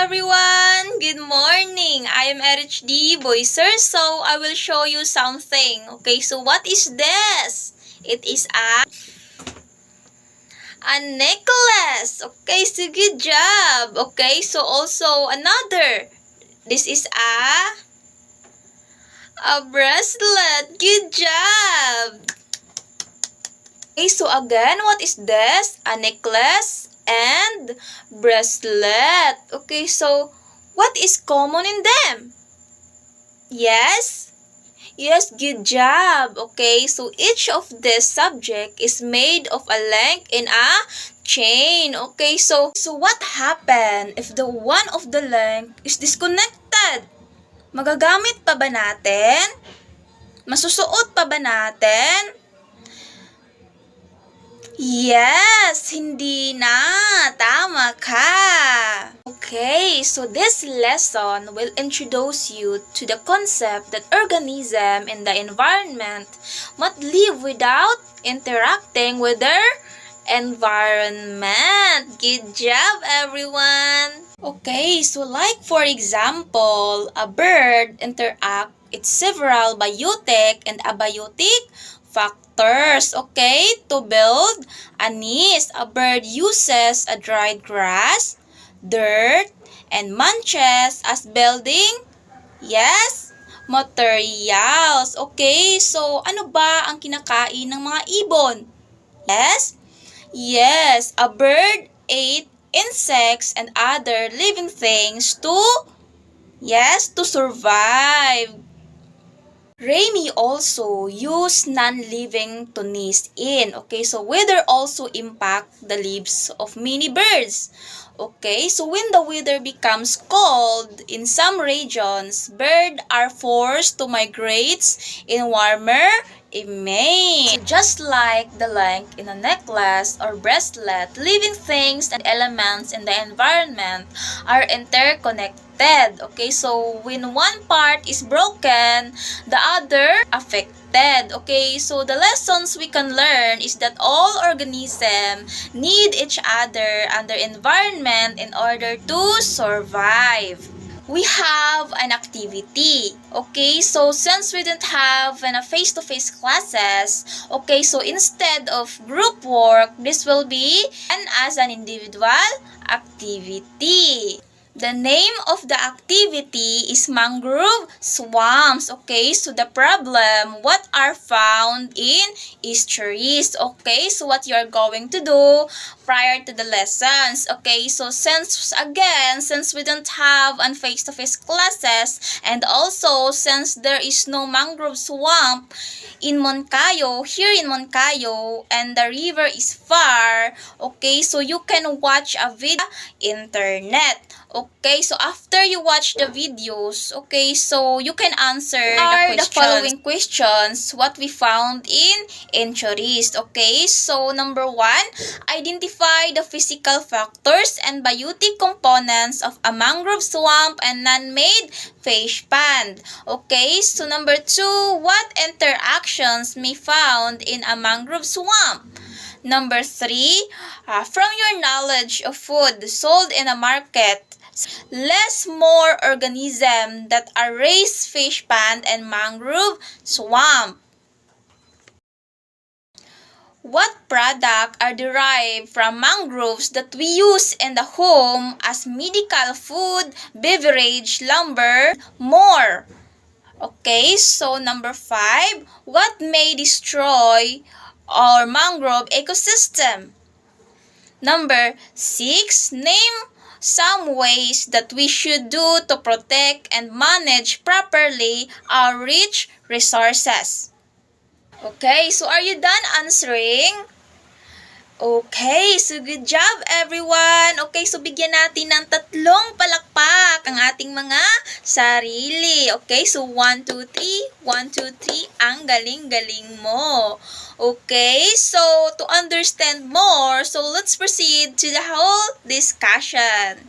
everyone! Good morning! I am RHD Boyser, so I will show you something. Okay, so what is this? It is a necklace. Okay, so good job. Okay, so also another. This is a bracelet. Good job. Okay, so again, what is this? A necklace and bracelet. Okay, so what is common in them? Yes? Yes, good job. Okay, so each of this subject is made of a link in a chain. Okay, so what happen if the one of the link is disconnected? Magagamit pa ba natin? Masusuot pa ba natin? Yes, hindi na. Tama ka. Okay, so this lesson will introduce you to the concept that organisms in the environment must live without interacting with their environment. Good job, everyone. Okay, so like for example, a bird interact with several biotic and abiotic factors, okay, to build a nest. A bird uses a dried grass, dirt, and munches as building, yes, materials. Okay, so ano ba ang kinakain ng mga ibon? Yes? Yes, a bird ate insects and other living things to, yes, to survive. Remy also use non-living to nest in. Okay, so weather also impact the lives of many birds. Okay, so when the weather becomes cold in some regions, birds are forced to migrate in warmer image. So just like the link in a necklace or bracelet, living things and elements in the environment are interconnected. Okay, so when one part is broken, the other affected. Okay, so the lessons we can learn is that all organisms need each other and their environment in order to survive. We have an activity. Okay, so since we didn't have face-to-face classes, okay, so instead of group work, this will be as an individual activity. The name of the activity is mangrove swamps. Okay, so the problem, what are found in estuaries. Okay, so what you are going to do prior to the lessons. Okay, so since we don't have face-to-face classes, and also since there is no mangrove swamp in Moncayo, here in Moncayo, and the river is far, okay, so you can watch a video internet. Okay, so after you watch the videos, okay, so you can answer the following questions what we found in estuaries. Okay, so number 1, identify the physical factors and biotic components of a mangrove swamp and man-made fish pond. Okay, so number 2, what interactions may found in a mangrove swamp? Number 3, from your knowledge of food sold in a market, less more organisms that are raised fish pond and mangrove swamp. What products are derived from mangroves that we use in the home as medical food, beverage, lumber, more? Okay, so number 5, what may destroy our mangrove ecosystem? Number 6, name some ways that we should do to protect and manage properly our rich resources. Okay, so are you done answering? Okay, so good job everyone. Okay, so bigyan natin ng 3 palakpak ang ating mga sarili. Okay, so 1, 2, 3, 1, 2, 3. Ang galing-galing mo. Okay, so to understand more, so let's proceed to the whole discussion.